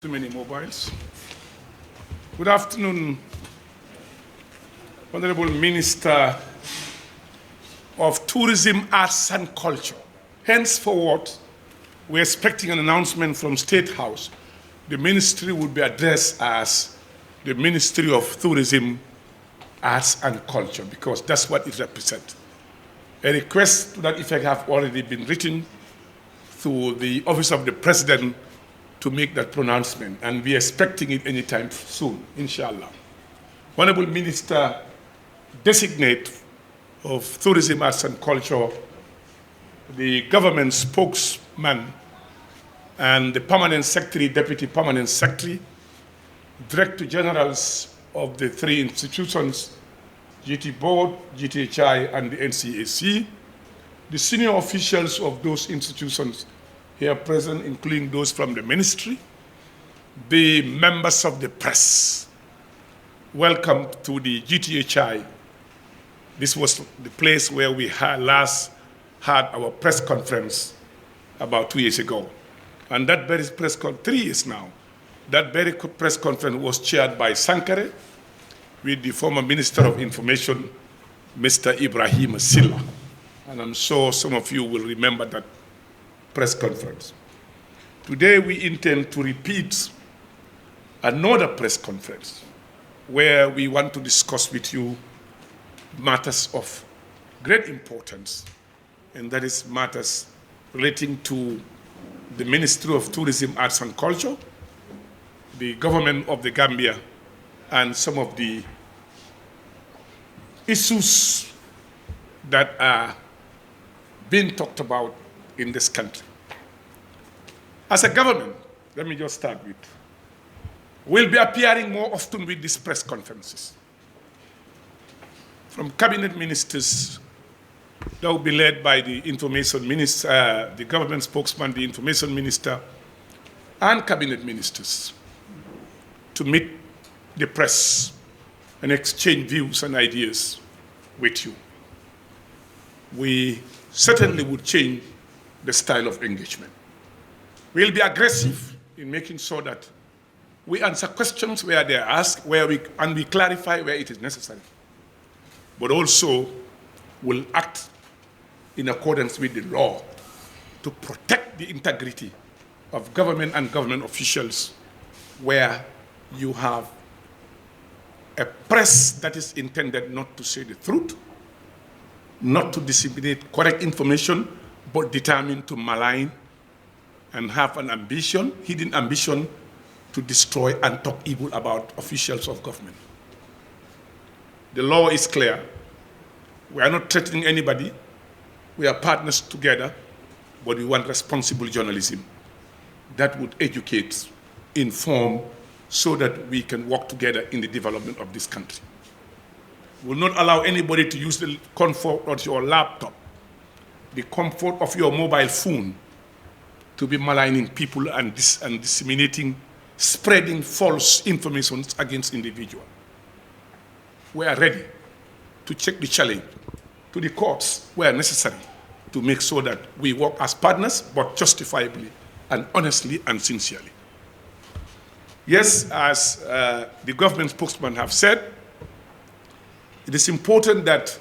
Too many mobiles. Good afternoon, Honorable Minister of Tourism, Arts and Culture. Henceforward, we're expecting an announcement from State House. The ministry will be addressed as the Ministry of Tourism, Arts and Culture, because that's what it represents. A request to that effect have already been written to the Office of the President to make that pronouncement, and we're expecting it anytime soon, inshallah. Honorable Minister Designate of Tourism, Arts and Culture, the government spokesman, and the Permanent Secretary, Deputy Permanent Secretary, Director Generals of the three institutions, GT Board, GTHI, and the NCAC, the senior officials of those institutions here present, including those from the ministry, the members of the press. Welcome to the GTHI. This was the place where we last had our press conference about 2 years ago. And that very press conference, 3 years now, that very press conference was chaired by Sankare with the former Minister of Information, Mr. Ibrahim Silla. And I'm sure some of you will remember that press conference. Today we intend to repeat another press conference where we want to discuss with you matters of great importance, and that is matters relating to the Ministry of Tourism, Arts and Culture, the government of the Gambia, and some of the issues that are being talked about in this country. As a government, let me just start with, we'll be appearing more often with these press conferences. From cabinet ministers, that will be led by the information minister, the government spokesman, the information minister, and cabinet ministers, to meet the press and exchange views and ideas with you. We certainly would change the style of engagement. We'll be aggressive in making sure that we answer questions where they're asked, and we clarify where it is necessary. But also will act in accordance with the law to protect the integrity of government and government officials, where you have a press that is intended not to say the truth, not to disseminate correct information, but determined to malign and have an ambition, hidden ambition, to destroy and talk evil about officials of government. The law is clear. We are not threatening anybody. We are partners together, but we want responsible journalism that would educate, inform, so that we can work together in the development of this country. We will not allow anybody to use the comfort of your laptop, the comfort of your mobile phone, to be maligning people and disseminating, spreading false information against individuals. We are ready to check the challenge to the courts where necessary to make sure that we work as partners, but justifiably and honestly and sincerely. Yes, as the government spokesman have said, it is important that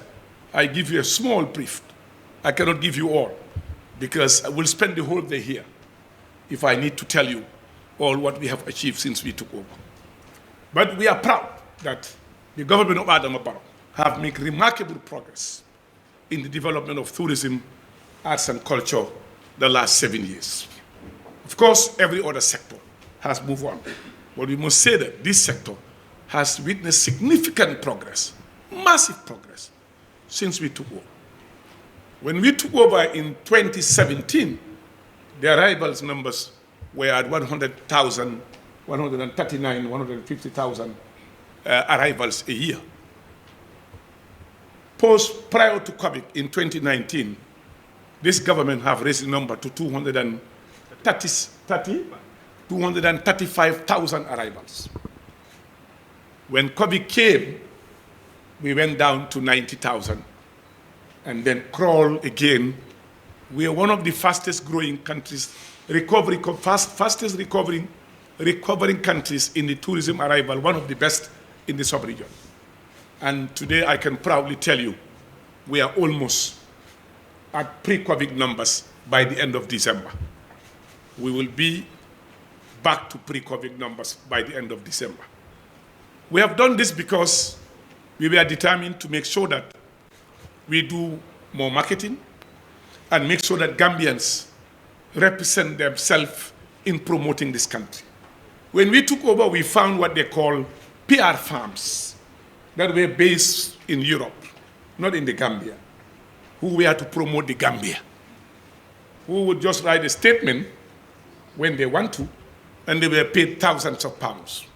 I give you a small brief. I cannot give you all, because I will spend the whole day here if I need to tell you all what we have achieved since we took over. But we are proud that the government of Adama Barrow have made remarkable progress in the development of tourism, arts and culture the last 7 years. Of course, every other sector has moved on, but we must say that this sector has witnessed significant progress, massive progress, since we took over. When we took over in 2017, the arrivals numbers were at 100,000, 139, 150,000 arrivals a year. Prior to COVID in 2019, this government have raised the number to 235,000 arrivals. When COVID came, we went down to 90,000 and then crawl again. We are one of the fastest growing countries, fastest recovering recovering countries in the tourism arrival, one of the best in the sub-region. And today I can proudly tell you, we are almost at pre-COVID numbers by the end of December. We will be back to pre-COVID numbers by the end of December. We have done this because we were determined to make sure that we do more marketing and make sure that Gambians represent themselves in promoting this country. When we took over, we found what they call PR farms that were based in Europe, not in the Gambia, who were to promote the Gambia, who would just write a statement when they want to, and they were paid thousands of pounds.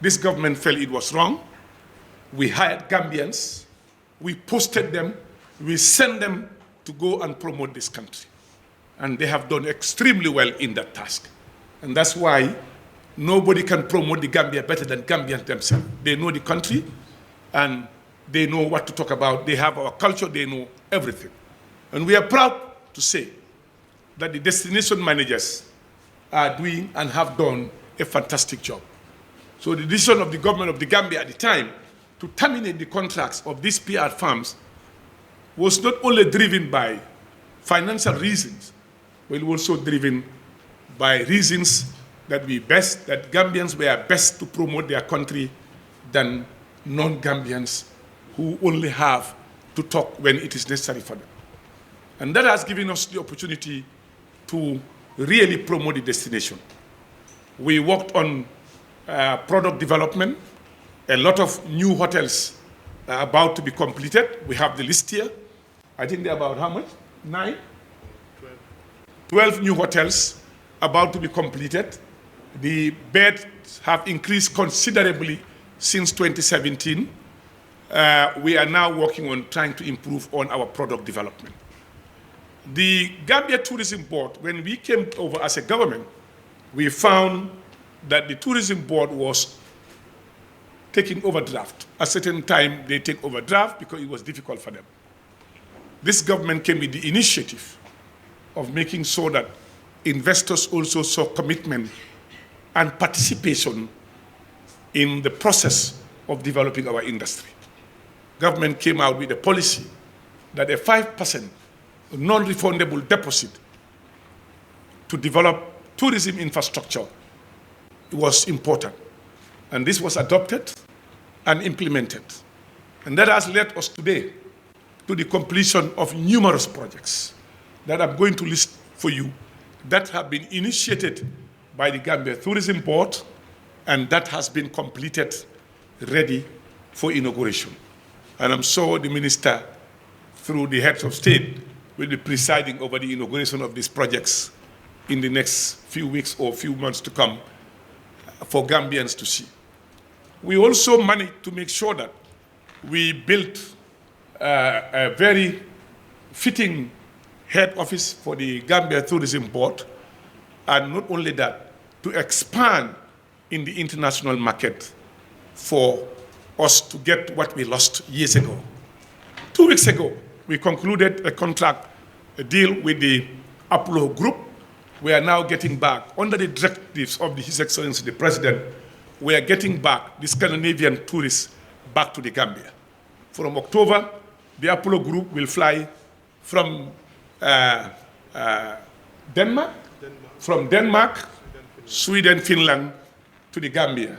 This government felt it was wrong. We hired Gambians, we posted them, we sent them to go and promote this country. And they have done extremely well in that task. And that's why nobody can promote the Gambia better than Gambians themselves. They know the country, and they know what to talk about. They have our culture, they know everything. And we are proud to say that the destination managers are doing and have done a fantastic job. So the decision of the government of the Gambia at the time to terminate the contracts of these PR firms was not only driven by financial reasons, but also driven by reasons that Gambians were best to promote their country than non-Gambians who only have to talk when it is necessary for them. And that has given us the opportunity to really promote the destination. We worked on product development. A lot of new hotels are about to be completed. We have the list here. I think they're about how much? 9? 12 new hotels about to be completed. The beds have increased considerably since 2017. We are now working on trying to improve on our product development. The Gambia Tourism Board, when we came over as a government, we found that the Tourism Board was taking overdraft. At a certain time, they take overdraft because it was difficult for them. This government came with the initiative of making sure that investors also saw commitment and participation in the process of developing our industry. Government came out with a policy that a 5% non-refundable deposit to develop tourism infrastructure was important. And this was adopted and implemented. And that has led us today to the completion of numerous projects that I'm going to list for you that have been initiated by the Gambia Tourism Board and that has been completed, ready for inauguration. And I'm sure the minister, through the heads of state, will be presiding over the inauguration of these projects in the next few weeks or few months to come for Gambians to see. We also managed to make sure that we built a very fitting head office for the Gambia Tourism Board, and not only that, to expand in the international market for us to get what we lost years ago. 2 weeks ago, we concluded a deal with the Apollo Group. We are now getting back, under the directives of His Excellency the President, we are getting back the Scandinavian tourists back to the Gambia. From October, the Apollo Group will fly from Denmark, Sweden, Finland to the Gambia.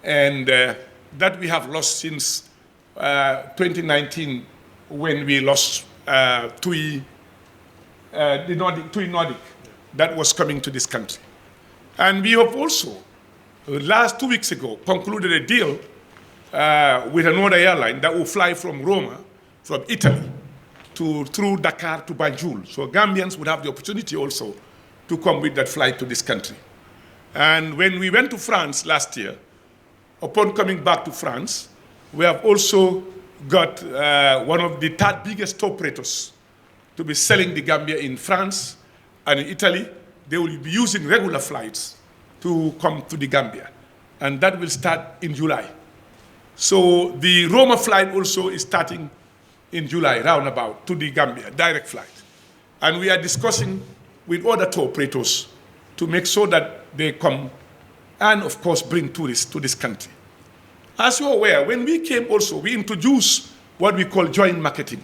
And that we have lost since 2019 when we lost TUI Nordic that was coming to this country. And we have also, last 2 weeks ago, concluded a deal with another airline that will fly from Roma, from Italy, through Dakar to Banjul. So Gambians would have the opportunity also to come with that flight to this country. And when we went to France last year, upon coming back to France, we have also got one of the third biggest tour operators to be selling the Gambia in France and in Italy. They will be using regular flights to come to the Gambia. And that will start in July. So the Roma flight also is starting in July, roundabout, to the Gambia, direct flight. And we are discussing with other tour operators to make sure that they come and of course bring tourists to this country. As you're aware, when we came also, we introduced what we call joint marketing.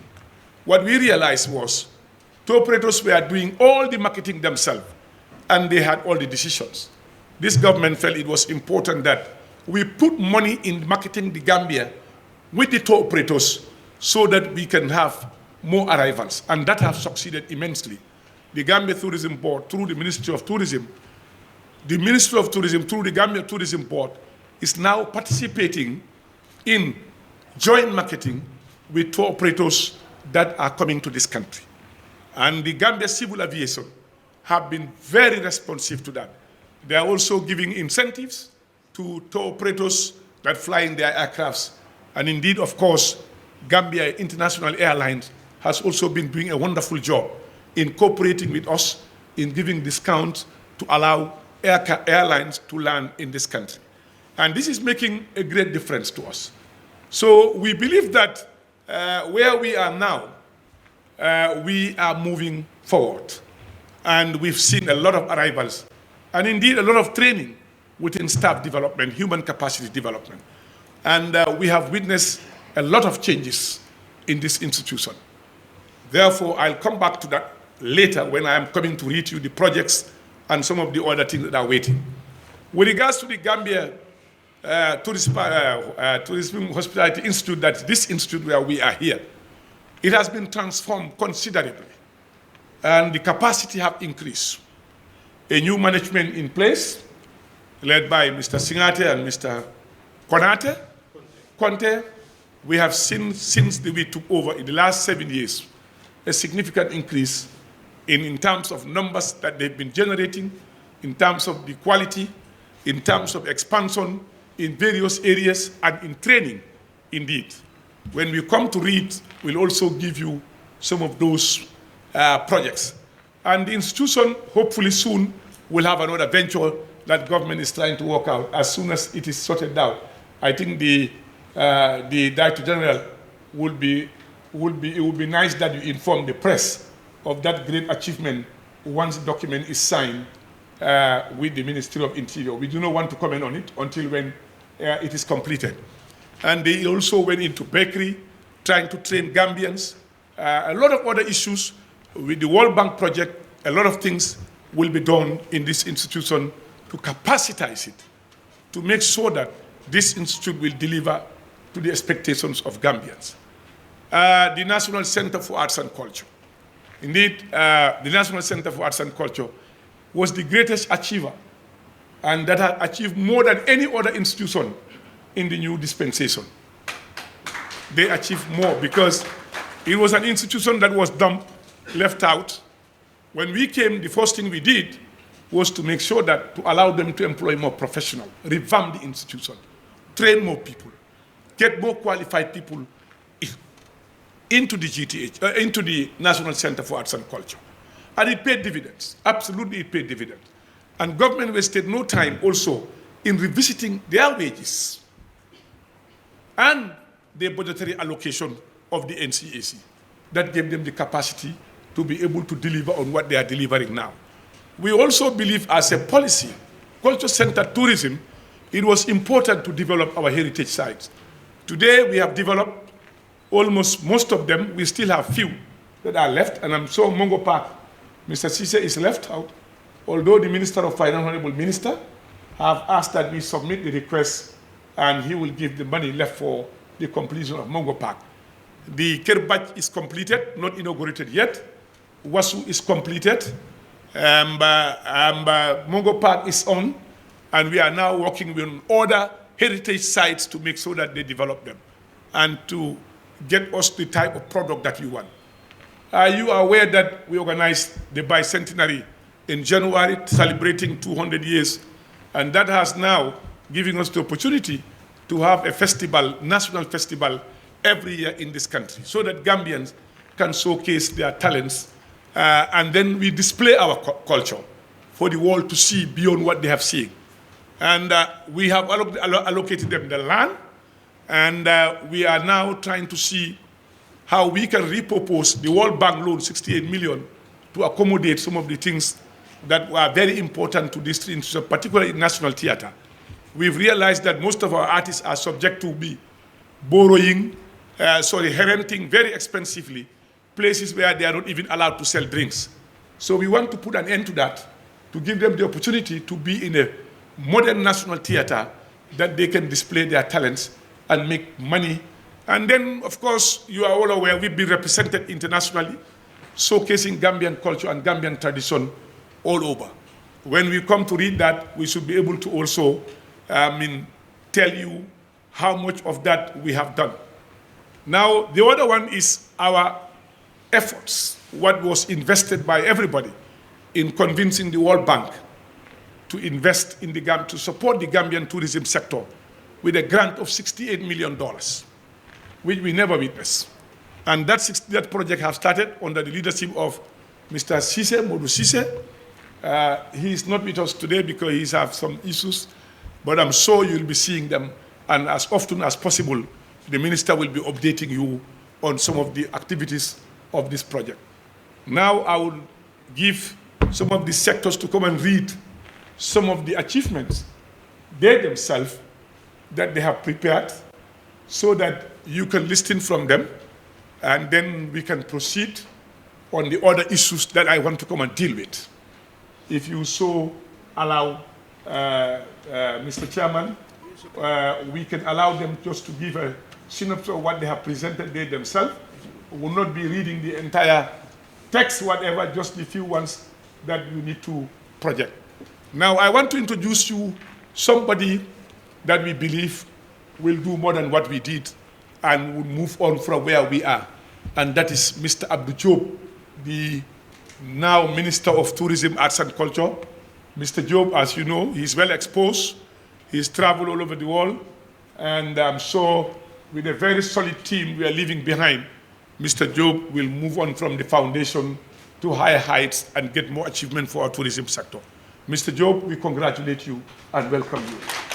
What we realized was tour operators were doing all the marketing themselves, and they had all the decisions. This government felt it was important that we put money in marketing the Gambia with the tour operators so that we can have more arrivals, and that has succeeded immensely. The Gambia Tourism Board, through the Ministry of Tourism, through the Gambia Tourism Board, is now participating in joint marketing with tour operators that are coming to this country. And the Gambia Civil Aviation have been very responsive to that. They are also giving incentives to tour operators that fly in their aircrafts. And indeed, of course, Gambia International Airlines has also been doing a wonderful job in cooperating with us in giving discounts to allow airlines to land in this country. And this is making a great difference to us. So we believe that where we are now, we are moving forward. And we've seen a lot of arrivals, and indeed a lot of training within staff development, human capacity development. And we have witnessed a lot of changes in this institution. Therefore, I'll come back to that later when I am coming to read you the projects and some of the other things that are waiting. With regards to the Gambia Tourism Hospitality Institute, that's this institute where we are here, it has been transformed considerably, and the capacity have increased. A new management in place, led by Mr. Singate and Mr. Conte. We have seen since we took over in the last 7 years a significant increase in terms of numbers that they've been generating, in terms of the quality, in terms of expansion in various areas, and in training, indeed. When we come to read, we'll also give you some of those projects. And the institution, hopefully soon, will have another venture that government is trying to work out as soon as it is sorted out. I think the Director General it would be nice that you inform the press of that great achievement once the document is signed with the Ministry of Interior. We do not want to comment on it until when it is completed. And they also went into bakery, trying to train Gambians. A lot of other issues with the World Bank project, a lot of things will be done in this institution to capacitize it, to make sure that this institute will deliver to the expectations of Gambians. The National Center for Arts and Culture. Indeed, the National Center for Arts and Culture was the greatest achiever, and that had achieved more than any other institution in the new dispensation. They achieved more because it was an institution that was dumped, left out. When we came, the first thing we did was to make sure that to allow them to employ more professionals, revamp the institution, train more people, get more qualified people into the GTH, into the National Center for Arts and Culture. And it paid dividends. Absolutely, it paid dividends. And government wasted no time also in revisiting their wages and the budgetary allocation of the NCAC. That gave them the capacity to be able to deliver on what they are delivering now. We also believe as a policy, culture-centered tourism, it was important to develop our heritage sites. Today, we have developed almost most of them. We still have few that are left, and I'm sure Mongo Park, Mr. Cisse is left out, although the Minister of Finance, Honorable Minister, have asked that we submit the request and he will give the money left for the completion of Mongo Park. The Kerbach is completed, not inaugurated yet. Wasu is completed. Mongo Park is on, and we are now working with other heritage sites to make sure that they develop them and to get us the type of product that we want. You are aware that we organized the bicentenary in January, celebrating 200 years, and that has now given us the opportunity to have a festival, national festival, every year in this country, so that Gambians can showcase their talents, and then we display our culture for the world to see beyond what they have seen. And we have allocated them the land, and we are now trying to see how we can repurpose the World Bank loan, 68 million, to accommodate some of the things that were very important to this institution, particularly in National Theatre. we've realized that most of our artists are subject to be borrowing, renting very expensively places where they are not even allowed to sell drinks. So we want to put an end to that, to give them the opportunity to be in a modern national theater that they can display their talents and make money. And then, of course, you are all aware, we've been represented internationally, showcasing Gambian culture and Gambian tradition all over. When we come to read that, we should be able to also tell you how much of that we have done. Now, the other one is our efforts, what was invested by everybody in convincing the World Bank to invest in to support the Gambian tourism sector with a grant of $68 million, which we never witnessed. And that project has started under the leadership of Mr. Modu Sise. He is not with us today because he has some issues, but I'm sure you'll be seeing them, and as often as possible, the minister will be updating you on some of the activities of this project. Now I will give some of these sectors to come and read some of the achievements they themselves that they have prepared so that you can listen from them, and then we can proceed on the other issues that I want to come and deal with. If you so allow, Mr. Chairman, we can allow them just to give a synopsis of what they have presented they themselves. We will not be reading the entire text, whatever, just the few ones that you need to project. Now, I want to introduce you somebody that we believe will do more than what we did and will move on from where we are. And that is Mr. Abdou Diop, the now Minister of Tourism, Arts and Culture. Mr. Diop, as you know, he's well exposed. He's traveled all over the world. And I'm sure with a very solid team we are leaving behind, Mr. Diop will move on from the foundation to higher heights and get more achievement for our tourism sector. Mr. Diop, we congratulate you and welcome you.